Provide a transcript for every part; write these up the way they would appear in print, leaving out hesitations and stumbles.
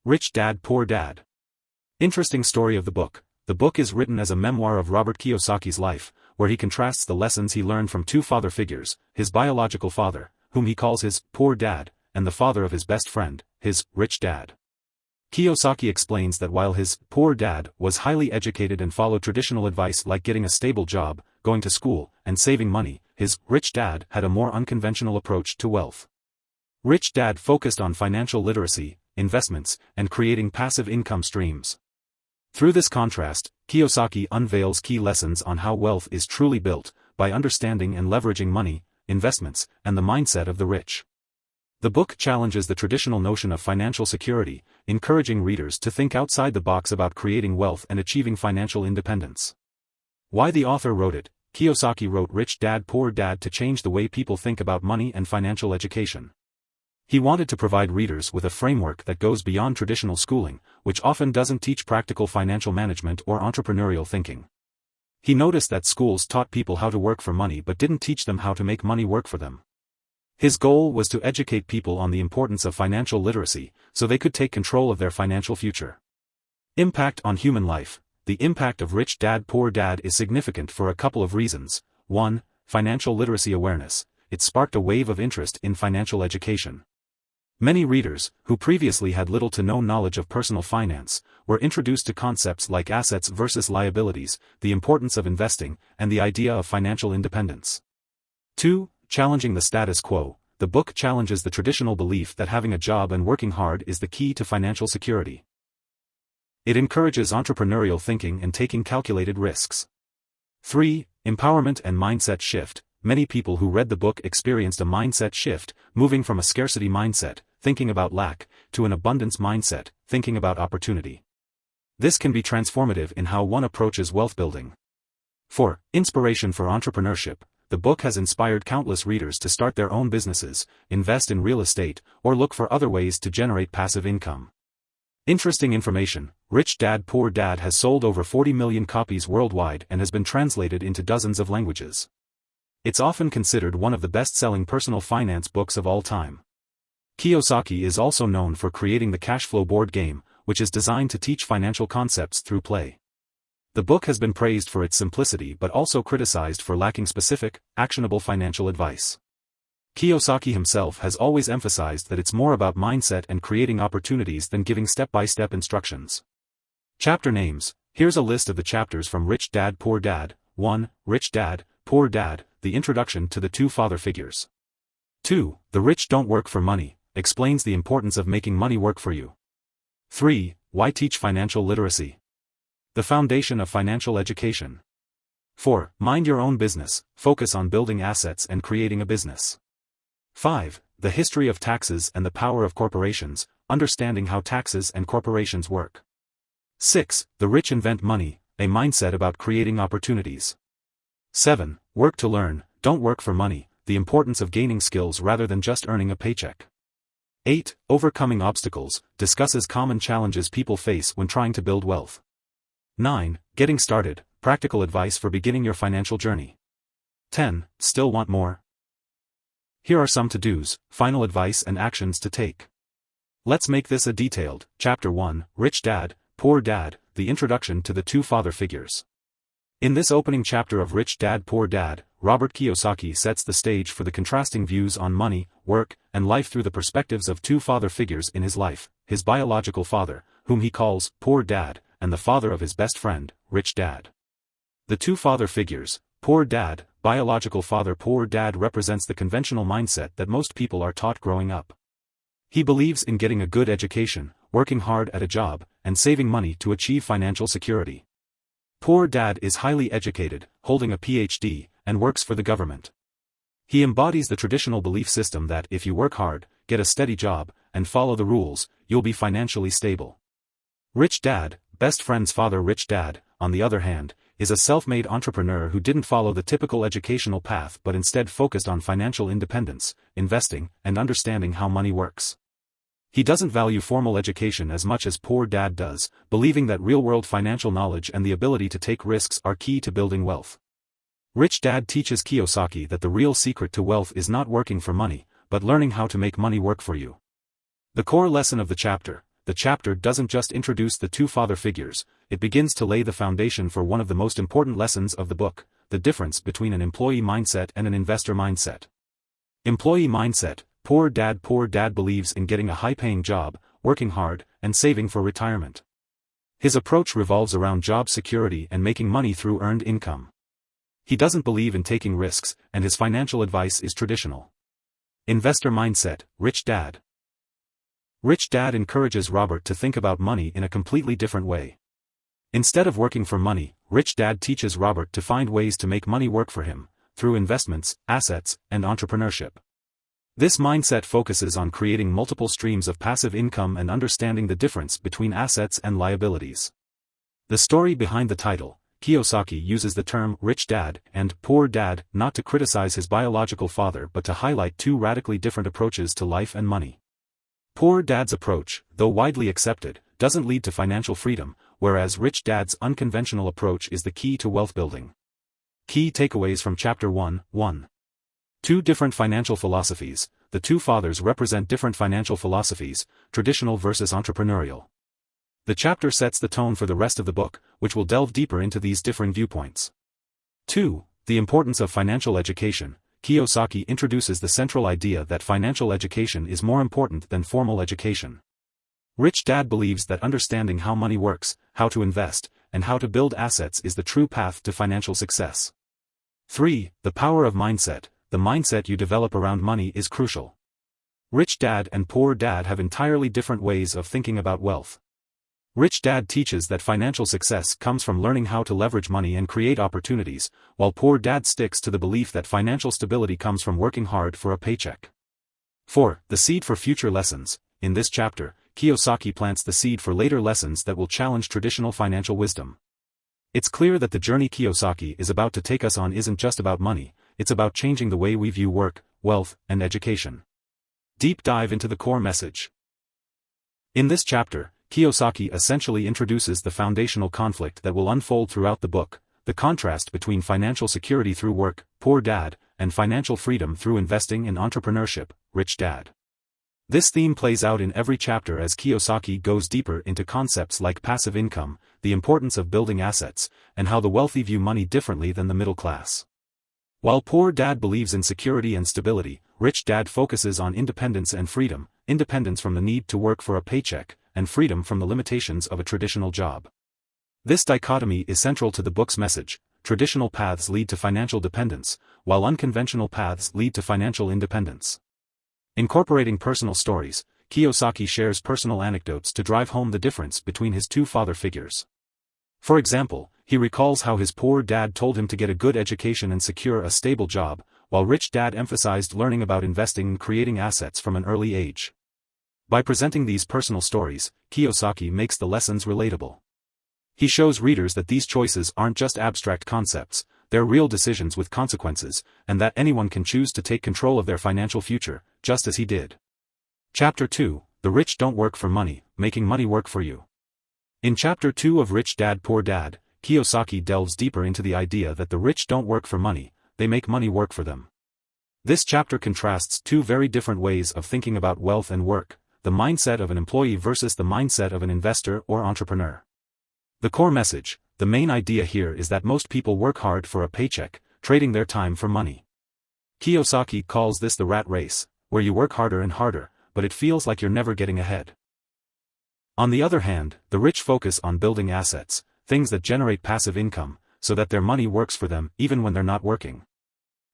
Rich Dad Poor Dad. Interesting story of the book. The book is written as a memoir of Robert Kiyosaki's life, where he contrasts the lessons he learned from two father figures, his biological father, whom he calls his poor dad, and the father of his best friend, his rich dad. Kiyosaki explains that while his poor dad was highly educated and followed traditional advice like getting a stable job, going to school, and saving money, his rich dad had a more unconventional approach to wealth. Rich Dad focused on financial literacy, investments, and creating passive income streams. Through this contrast, Kiyosaki unveils key lessons on how wealth is truly built, by understanding and leveraging money, investments, and the mindset of the rich. The book challenges the traditional notion of financial security, encouraging readers to think outside the box about creating wealth and achieving financial independence. Why the author wrote it. Kiyosaki wrote Rich Dad Poor Dad to change the way people think about money and financial education. He wanted to provide readers with a framework that goes beyond traditional schooling, which often doesn't teach practical financial management or entrepreneurial thinking. He noticed that schools taught people how to work for money but didn't teach them how to make money work for them. His goal was to educate people on the importance of financial literacy, so they could take control of their financial future. Impact on human life. The impact of Rich Dad Poor Dad is significant for a couple of reasons. 1. Financial literacy awareness. It sparked a wave of interest in financial education. Many readers, who previously had little to no knowledge of personal finance, were introduced to concepts like assets versus liabilities, the importance of investing, and the idea of financial independence. 2. Challenging the status quo. The book challenges the traditional belief that having a job and working hard is the key to financial security. It encourages entrepreneurial thinking and taking calculated risks. 3. Empowerment and mindset shift. Many people who read the book experienced a mindset shift, moving from a scarcity mindset, thinking about lack, to an abundance mindset, thinking about opportunity. This can be transformative in how one approaches wealth building. 4. Inspiration for entrepreneurship. The book has inspired countless readers to start their own businesses, invest in real estate, or look for other ways to generate passive income. Interesting information. Rich Dad Poor Dad has sold over 40 million copies worldwide and has been translated into dozens of languages. It's often considered one of the best-selling personal finance books of all time. Kiyosaki is also known for creating the cash flow board game, which is designed to teach financial concepts through play. The book has been praised for its simplicity but also criticized for lacking specific, actionable financial advice. Kiyosaki himself has always emphasized that it's more about mindset and creating opportunities than giving step-by-step instructions. Chapter names. Here's a list of the chapters from Rich Dad Poor Dad. 1. Rich Dad, Poor Dad, the introduction to the two father figures. 2. The Rich Don't Work for Money, explains the importance of making money work for you. 3. Why teach financial literacy? The foundation of financial education. 4. Mind your own business, focus on building assets and creating a business. 5. The history of taxes and the power of corporations, understanding how taxes and corporations work. 6. The Rich Invent Money, a mindset about creating opportunities. 7. Work to learn, don't work for money, the importance of gaining skills rather than just earning a paycheck. 8. Overcoming obstacles, discusses common challenges people face when trying to build wealth. 9. Getting started, practical advice for beginning your financial journey. 10. Still want more? Here are some to-dos, final advice and actions to take. Let's make this a detailed. Chapter 1, Rich Dad, Poor Dad, the introduction to the two father figures. In this opening chapter of Rich Dad Poor Dad, Robert Kiyosaki sets the stage for the contrasting views on money, work, and life through the perspectives of two father figures in his life, his biological father, whom he calls Poor Dad, and the father of his best friend, Rich Dad. The two father figures, Poor Dad, biological father Poor Dad represents the conventional mindset that most people are taught growing up. He believes in getting a good education, working hard at a job, and saving money to achieve financial security. Poor Dad is highly educated, holding a PhD, and works for the government. He embodies the traditional belief system that if you work hard, get a steady job, and follow the rules, you'll be financially stable. Rich Dad, best friend's father Rich Dad, on the other hand, is a self-made entrepreneur who didn't follow the typical educational path but instead focused on financial independence, investing, and understanding how money works. He doesn't value formal education as much as Poor Dad does, believing that real-world financial knowledge and the ability to take risks are key to building wealth. Rich Dad teaches Kiyosaki that the real secret to wealth is not working for money, but learning how to make money work for you. The core lesson of the chapter: the chapter doesn't just introduce the two father figures, it begins to lay the foundation for one of the most important lessons of the book, the difference between an employee mindset and an investor mindset. Employee mindset: poor dad believes in getting a high-paying job, working hard, and saving for retirement. His approach revolves around job security and making money through earned income. He doesn't believe in taking risks, and his financial advice is traditional. Investor mindset: rich dad. Rich dad encourages Robert to think about money in a completely different way. Instead of working for money, rich dad teaches Robert to find ways to make money work for him, through investments, assets, and entrepreneurship. This mindset focuses on creating multiple streams of passive income and understanding the difference between assets and liabilities. The story behind the title: Kiyosaki uses the term rich dad and poor dad not to criticize his biological father but to highlight two radically different approaches to life and money. Poor dad's approach, though widely accepted, doesn't lead to financial freedom, whereas rich dad's unconventional approach is the key to wealth building. Key takeaways from Chapter 1. 1. Two different financial philosophies. The two fathers represent different financial philosophies, traditional versus entrepreneurial. The chapter sets the tone for the rest of the book, which will delve deeper into these differing viewpoints. 2. The importance of financial education. Kiyosaki introduces the central idea that financial education is more important than formal education. Rich dad believes that understanding how money works, how to invest, and how to build assets is the true path to financial success. 3. The power of mindset. The mindset you develop around money is crucial. Rich dad and poor dad have entirely different ways of thinking about wealth. Rich dad teaches that financial success comes from learning how to leverage money and create opportunities, while poor dad sticks to the belief that financial stability comes from working hard for a paycheck. 4. The seed for future lessons. In this chapter, Kiyosaki plants the seed for later lessons that will challenge traditional financial wisdom. It's clear that the journey Kiyosaki is about to take us on isn't just about money, it's about changing the way we view work, wealth, and education. Deep dive into the core message. In this chapter, Kiyosaki essentially introduces the foundational conflict that will unfold throughout the book, the contrast between financial security through work, poor dad, and financial freedom through investing and entrepreneurship, rich dad. This theme plays out in every chapter as Kiyosaki goes deeper into concepts like passive income, the importance of building assets, and how the wealthy view money differently than the middle class. While poor dad believes in security and stability, rich dad focuses on independence and freedom, independence from the need to work for a paycheck, and freedom from the limitations of a traditional job. This dichotomy is central to the book's message: traditional paths lead to financial dependence, while unconventional paths lead to financial independence. Incorporating personal stories, Kiyosaki shares personal anecdotes to drive home the difference between his two father figures. For example, he recalls how his poor dad told him to get a good education and secure a stable job, while rich dad emphasized learning about investing and creating assets from an early age. By presenting these personal stories, Kiyosaki makes the lessons relatable. He shows readers that these choices aren't just abstract concepts, they're real decisions with consequences, and that anyone can choose to take control of their financial future, just as he did. Chapter 2. The Rich Don't Work for Money, Making Money Work for You. In Chapter 2 of Rich Dad Poor Dad, Kiyosaki delves deeper into the idea that the rich don't work for money, they make money work for them. This chapter contrasts two very different ways of thinking about wealth and work, the mindset of an employee versus the mindset of an investor or entrepreneur. The core message, the main idea here is that most people work hard for a paycheck, trading their time for money. Kiyosaki calls this the rat race, where you work harder and harder, but it feels like you're never getting ahead. On the other hand, the rich focus on building assets, things that generate passive income, so that their money works for them even when they're not working.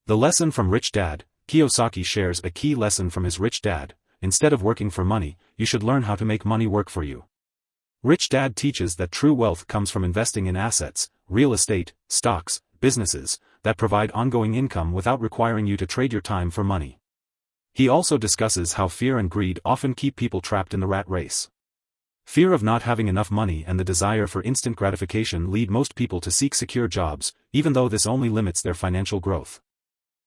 The lesson from Rich Dad, Kiyosaki shares a key lesson from his rich dad: instead of working for money, you should learn how to make money work for you. Rich Dad teaches that true wealth comes from investing in assets, real estate, stocks, businesses, that provide ongoing income without requiring you to trade your time for money. He also discusses how fear and greed often keep people trapped in the rat race. Fear of not having enough money and the desire for instant gratification lead most people to seek secure jobs, even though this only limits their financial growth.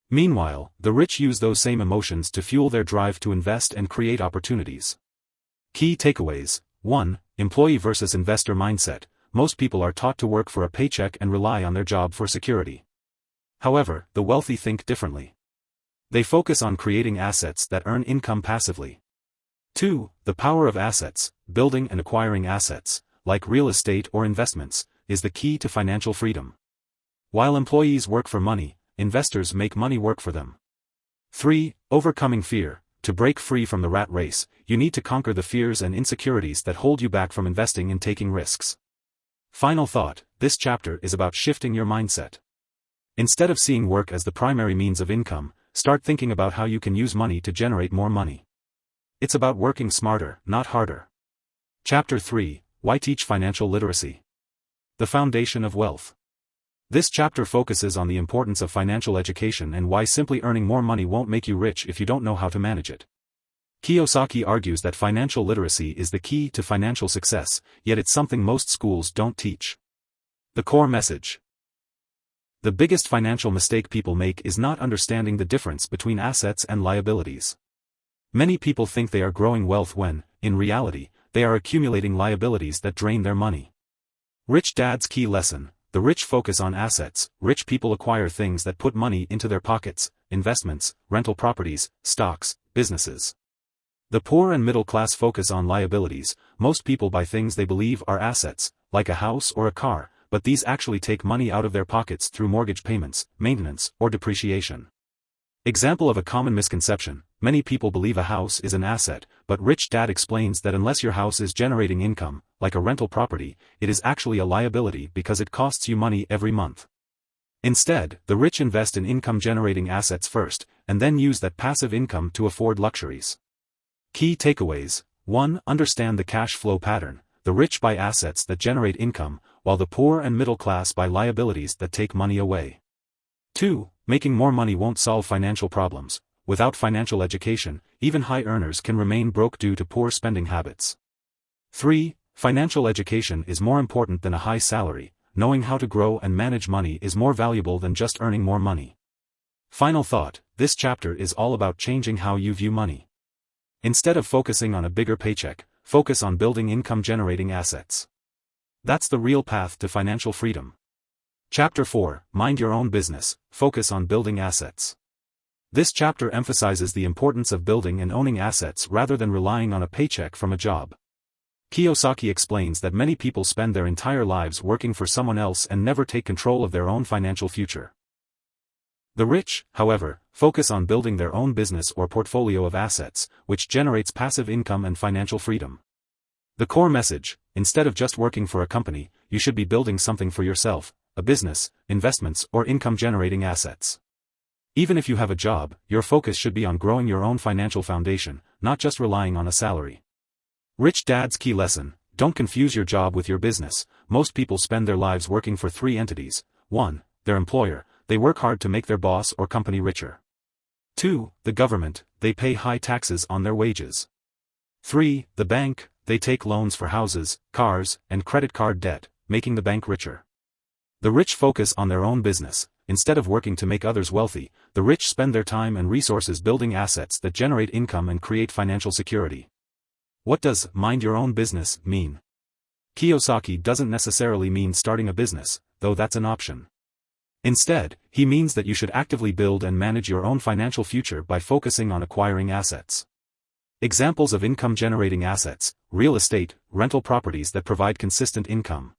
Meanwhile, the rich use those same emotions to fuel their drive to invest and create opportunities. Key takeaways. 1. Employee versus investor mindset. Most people are taught to work for a paycheck and rely on their job for security. However, the wealthy think differently. They focus on creating assets that earn income passively. 2. The power of assets. building and acquiring assets, like real estate or investments, is the key to financial freedom. While employees work for money, investors make money work for them. 3. Overcoming fear. To break free from the rat race, you need to conquer the fears and insecurities that hold you back from investing and taking risks. Final thought, this chapter is about shifting your mindset. Instead of seeing work as the primary means of income, start thinking about how you can use money to generate more money. It's about working smarter, not harder. Chapter 3, Why Teach Financial Literacy? The Foundation of Wealth. This chapter focuses on the importance of financial education and why simply earning more money won't make you rich if you don't know how to manage it. Kiyosaki argues that financial literacy is the key to financial success, yet it's something most schools don't teach. The core message. The biggest financial mistake people make is not understanding the difference between assets and liabilities. Many people think they are growing wealth when, in reality, they are accumulating liabilities that drain their money. Rich Dad's Key Lesson. The rich focus on assets. Rich people acquire things that put money into their pockets: investments, rental properties, stocks, businesses. The poor and middle class focus on liabilities. Most people buy things they believe are assets, like a house or a car, but these actually take money out of their pockets through mortgage payments, maintenance, or depreciation. Example of a common misconception: many people believe a house is an asset, but Rich Dad explains that unless your house is generating income, like a rental property, it is actually a liability because it costs you money every month. Instead, the rich invest in income-generating assets first, and then use that passive income to afford luxuries. Key takeaways. 1. Understand the cash flow pattern. The rich buy assets that generate income, while the poor and middle class buy liabilities that take money away. 2. Making more money won't solve financial problems. Without financial education, even high earners can remain broke due to poor spending habits. 3. Financial education is more important than a high salary. Knowing how to grow and manage money is more valuable than just earning more money. Final thought, this chapter is all about changing how you view money. Instead of focusing on a bigger paycheck, focus on building income-generating assets. That's the real path to financial freedom. Chapter 4, Mind Your Own Business. Focus on building assets. This chapter emphasizes the importance of building and owning assets rather than relying on a paycheck from a job. Kiyosaki explains that many people spend their entire lives working for someone else and never take control of their own financial future. The rich, however, focus on building their own business or portfolio of assets, which generates passive income and financial freedom. The core message: instead of just working for a company, you should be building something for yourself, a business, investments, or income-generating assets. Even if you have a job, your focus should be on growing your own financial foundation, not just relying on a salary. Rich Dad's Key Lesson. Don't confuse your job with your business. Most people spend their lives working for 3 entities. 1. Their employer. They work hard to make their boss or company richer. 2. The government. They pay high taxes on their wages. 3. The bank. They take loans for houses, cars, and credit card debt, making the bank richer. The rich focus on their own business. Instead of working to make others wealthy, the rich spend their time and resources building assets that generate income and create financial security. What does mind your own business mean? Kiyosaki doesn't necessarily mean starting a business, though that's an option. Instead, he means that you should actively build and manage your own financial future by focusing on acquiring assets. Examples of income-generating assets: real estate, rental properties that provide consistent income.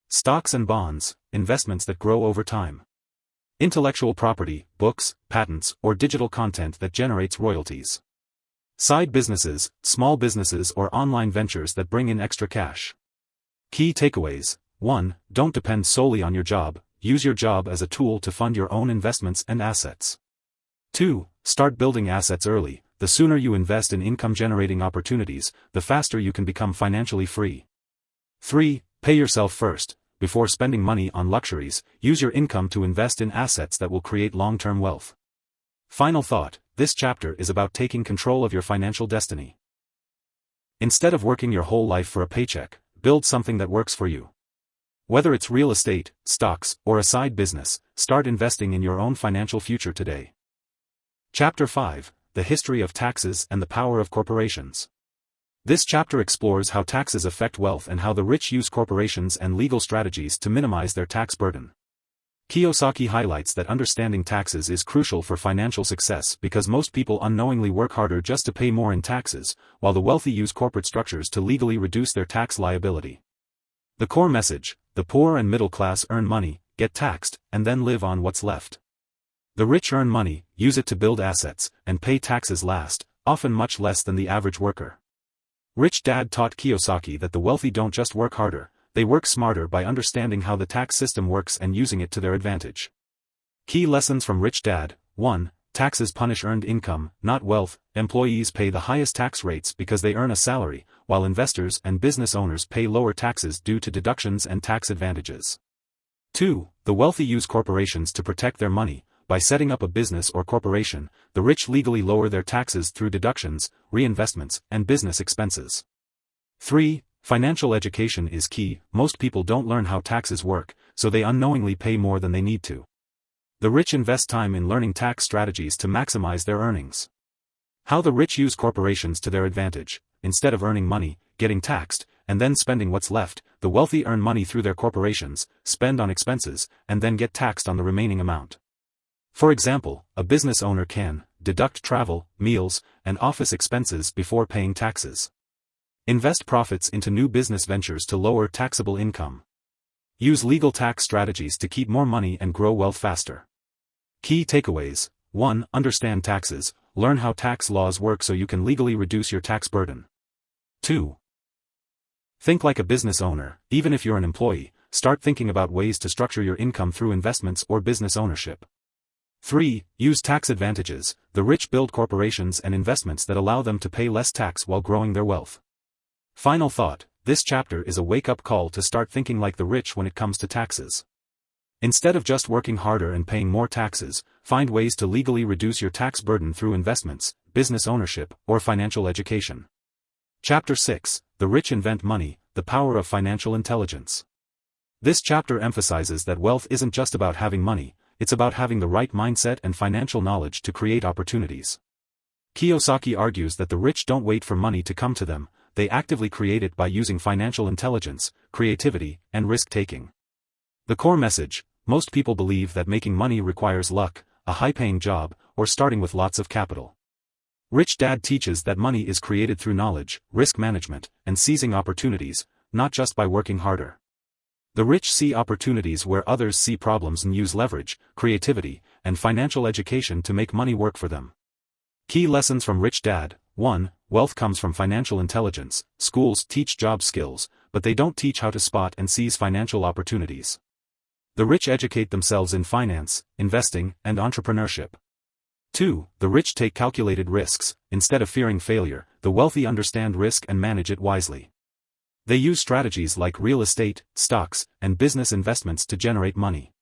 Stocks and bonds, investments that grow over time. Intellectual property, books, patents, or digital content that generates royalties. Side businesses, small businesses or online ventures that bring in extra cash. Key takeaways. 1. Don't depend solely on your job. Use your job as a tool to fund your own investments and assets. 2. Start building assets early. The sooner you invest in income-generating opportunities, the faster you can become financially free. 3. Pay yourself first. Before spending money on luxuries, use your income to invest in assets that will create long-term wealth. Final thought, this chapter is about taking control of your financial destiny. Instead of working your whole life for a paycheck, build something that works for you. Whether it's real estate, stocks, or a side business, start investing in your own financial future today. Chapter 5, The History of Taxes and the Power of Corporations. This chapter explores how taxes affect wealth and how the rich use corporations and legal strategies to minimize their tax burden. Kiyosaki highlights that understanding taxes is crucial for financial success because most people unknowingly work harder just to pay more in taxes, while the wealthy use corporate structures to legally reduce their tax liability. The core message: the poor and middle class earn money, get taxed, and then live on what's left. The rich earn money, use it to build assets, and pay taxes last, often much less than the average worker. Rich Dad taught Kiyosaki that the wealthy don't just work harder, they work smarter by understanding how the tax system works and using it to their advantage. Key lessons from Rich Dad: 1. Taxes punish earned income, not wealth. Employees pay the highest tax rates because they earn a salary, while investors and business owners pay lower taxes due to deductions and tax advantages. 2. The wealthy use corporations to protect their money. By setting up a business or corporation, the rich legally lower their taxes through deductions, reinvestments, and business expenses. 3. Financial education is key. Most people don't learn how taxes work, so they unknowingly pay more than they need to. The rich invest time in learning tax strategies to maximize their earnings. How the rich use corporations to their advantage. Instead of earning money, getting taxed, and then spending what's left, the wealthy earn money through their corporations, spend on expenses, and then get taxed on the remaining amount. For example, a business owner can deduct travel, meals, and office expenses before paying taxes. Invest profits into new business ventures to lower taxable income. Use legal tax strategies to keep more money and grow wealth faster. Key takeaways: 1. Understand taxes. Learn how tax laws work so you can legally reduce your tax burden. 2. Think like a business owner. Even if you're an employee, start thinking about ways to structure your income through investments or business ownership. 3. Use tax advantages. The rich build corporations and investments that allow them to pay less tax while growing their wealth. Final thought: this chapter is a wake-up call to start thinking like the rich when it comes to taxes. Instead of just working harder and paying more taxes, find ways to legally reduce your tax burden through investments, business ownership, or financial education. Chapter 6: The Rich Invent Money, the Power of Financial Intelligence. This chapter emphasizes that wealth isn't just about having money, it's about having the right mindset and financial knowledge to create opportunities. Kiyosaki argues that the rich don't wait for money to come to them, they actively create it by using financial intelligence, creativity, and risk-taking. The core message: most people believe that making money requires luck, a high-paying job, or starting with lots of capital. Rich Dad teaches that money is created through knowledge, risk management, and seizing opportunities, not just by working harder. The rich see opportunities where others see problems and use leverage, creativity, and financial education to make money work for them. Key lessons from Rich Dad: 1. Wealth comes from financial intelligence. Schools teach job skills, but they don't teach how to spot and seize financial opportunities. The rich educate themselves in finance, investing, and entrepreneurship. 2. The rich take calculated risks. Instead of fearing failure, the wealthy understand risk and manage it wisely. They use strategies like real estate, stocks, and business investments to generate money.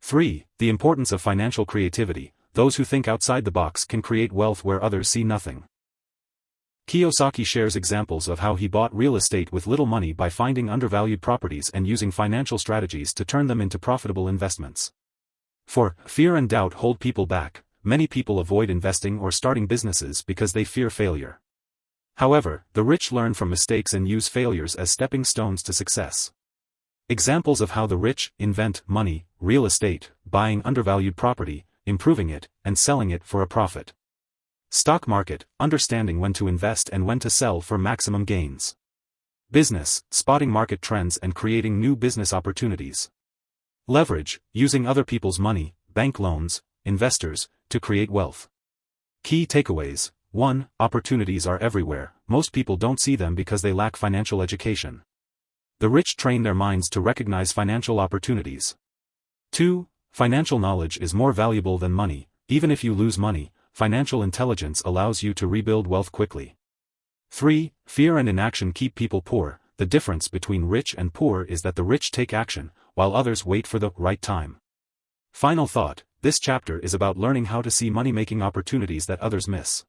3. The importance of financial creativity. Those who think outside the box can create wealth where others see nothing. Kiyosaki shares examples of how he bought real estate with little money by finding undervalued properties and using financial strategies to turn them into profitable investments. 4. Fear and doubt hold people back. Many people avoid investing or starting businesses because they fear failure. However, the rich learn from mistakes and use failures as stepping stones to success. Examples of how the rich invent money: real estate, buying undervalued property, improving it, and selling it for a profit. Stock market, understanding when to invest and when to sell for maximum gains. Business, spotting market trends and creating new business opportunities. Leverage, using other people's money, bank loans, investors, to create wealth. Key takeaways: 1. Opportunities are everywhere. Most people don't see them because they lack financial education. The rich train their minds to recognize financial opportunities. 2. Financial knowledge is more valuable than money. Even if you lose money, financial intelligence allows you to rebuild wealth quickly. 3. Fear and inaction keep people poor. The difference between rich and poor is that the rich take action, while others wait for the right time. Final thought: this chapter is about learning how to see money-making opportunities that others miss.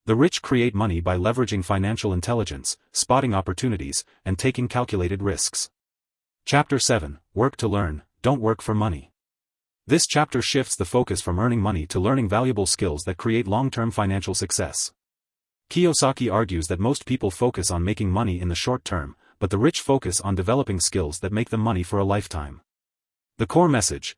The rich create money by leveraging financial intelligence, spotting opportunities, and taking calculated risks. Chapter 7: Work to Learn, Don't Work for Money. This chapter shifts the focus from earning money to learning valuable skills that create long-term financial success. Kiyosaki argues that most people focus on making money in the short term, but the rich focus on developing skills that make them money for a lifetime. The core message: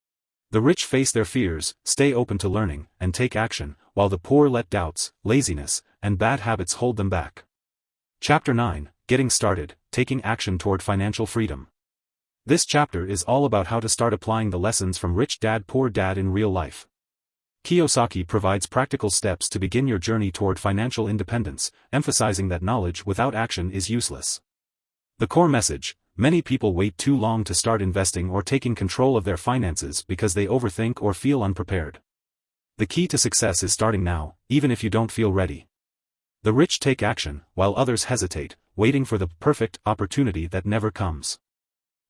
The rich face their fears, stay open to learning, and take action, while the poor let doubts, laziness, and bad habits hold them back. Chapter 9, Getting Started, Taking Action Toward Financial Freedom. This chapter is all about how to start applying the lessons from Rich Dad Poor Dad in real life. Kiyosaki provides practical steps to begin your journey toward financial independence, emphasizing that knowledge without action is useless. The core message: many people wait too long to start investing or taking control of their finances because they overthink or feel unprepared. The key to success is starting now, even if you don't feel ready. The rich take action, while others hesitate, waiting for the perfect opportunity that never comes.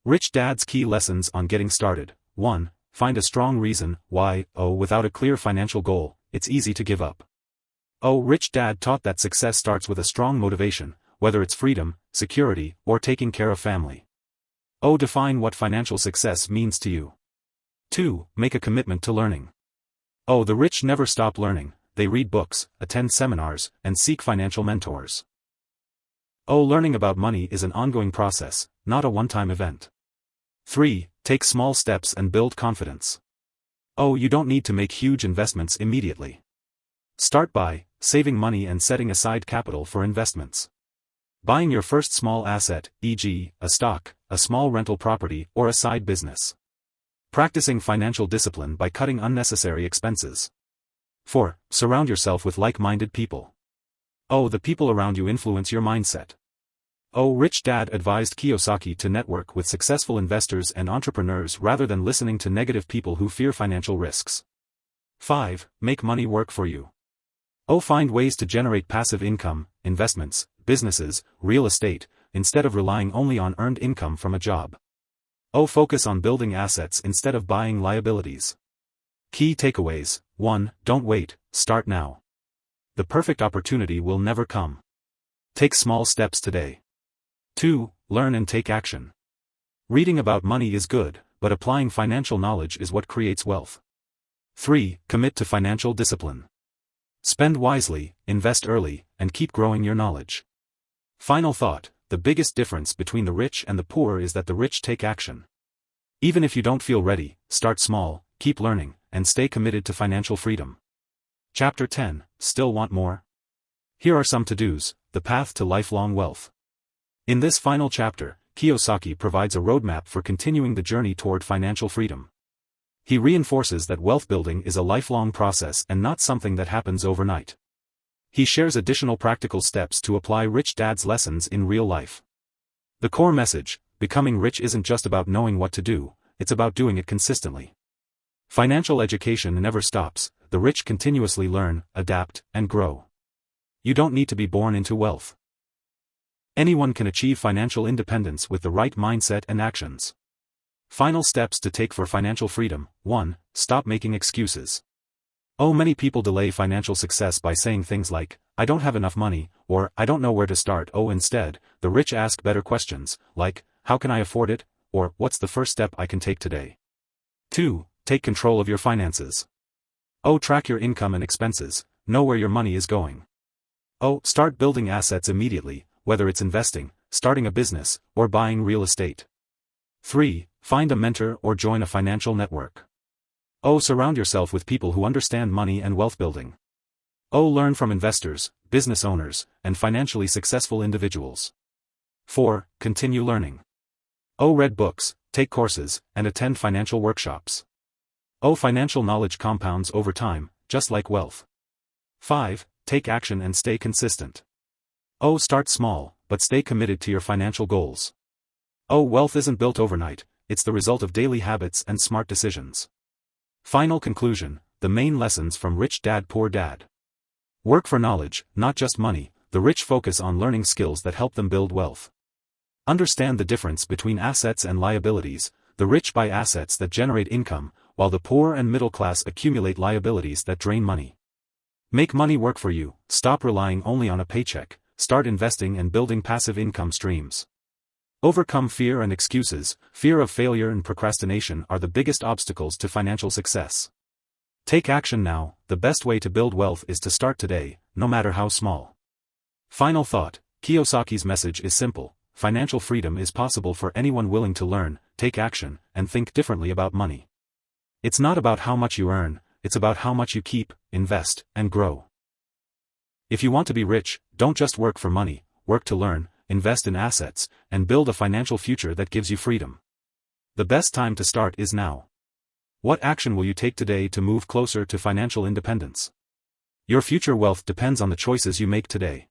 Rich Dad's key lessons on getting started. 1. Find a strong reason why. Without a clear financial goal, it's easy to give up. Rich Dad taught that success starts with a strong motivation, whether it's freedom, security, or taking care of family. Define what financial success means to you. 2. Make a commitment to learning. The rich never stop learning. They read books, attend seminars, and seek financial mentors. Learning about money is an ongoing process, not a one-time event. 3. Take small steps and build confidence. You don't need to make huge investments immediately. Start by saving money and setting aside capital for investments. Buying your first small asset, e.g., a stock, a small rental property, or a side business. Practicing financial discipline by cutting unnecessary expenses. 4. Surround yourself with like-minded people. The people around you influence your mindset. Rich Dad advised Kiyosaki to network with successful investors and entrepreneurs rather than listening to negative people who fear financial risks. 5. Make money work for you. Find ways to generate passive income, investments, businesses, real estate, instead of relying only on earned income from a job. Focus on building assets instead of buying liabilities. Key takeaways. 1. Don't wait, start now. The perfect opportunity will never come. Take small steps today. 2. Learn and take action. Reading about money is good, but applying financial knowledge is what creates wealth. 3. Commit to financial discipline. Spend wisely, invest early, and keep growing your knowledge. Final thought: the biggest difference between the rich and the poor is that the rich take action. Even if you don't feel ready, start small, keep learning, and stay committed to financial freedom. Chapter 10, Still Want More? Here are some to-dos: the path to lifelong wealth. In this final chapter, Kiyosaki provides a roadmap for continuing the journey toward financial freedom. He reinforces that wealth building is a lifelong process and not something that happens overnight. He shares additional practical steps to apply Rich Dad's lessons in real life. The core message: becoming rich isn't just about knowing what to do, it's about doing it consistently. Financial education never stops. The rich continuously learn, adapt, and grow. You don't need to be born into wealth. Anyone can achieve financial independence with the right mindset and actions. Final steps to take for financial freedom. 1. Stop making excuses. Many people delay financial success by saying things like, "I don't have enough money," or "I don't know where to start." Instead, the rich ask better questions, like, "How can I afford it?" or "What's the first step I can take today?" 2. Take control of your finances. Track your income and expenses, know where your money is going. Start building assets immediately, whether it's investing, starting a business, or buying real estate. 3. Find a mentor or join a financial network. Surround yourself with people who understand money and wealth building. Learn from investors, business owners, and financially successful individuals. 4. Continue learning. Read books, take courses, and attend financial workshops. Financial knowledge compounds over time, just like wealth. 5. Take action and stay consistent. Start small, but stay committed to your financial goals. Wealth isn't built overnight, it's the result of daily habits and smart decisions. Final conclusion: the main lessons from Rich Dad Poor Dad. Work for knowledge, not just money. The rich focus on learning skills that help them build wealth. Understand the difference between assets and liabilities. The rich buy assets that generate income, while the poor and middle class accumulate liabilities that drain money. Make money work for you. Stop relying only on a paycheck. Start investing and building passive income streams. Overcome fear and excuses. Fear of failure and procrastination are the biggest obstacles to financial success. Take action now. The best way to build wealth is to start today, no matter how small. Final thought: Kiyosaki's message is simple. Financial freedom is possible for anyone willing to learn, take action, and think differently about money. It's not about how much you earn, it's about how much you keep, invest, and grow. If you want to be rich, don't just work for money, work to learn, invest in assets, and build a financial future that gives you freedom. The best time to start is now. What action will you take today to move closer to financial independence? Your future wealth depends on the choices you make today.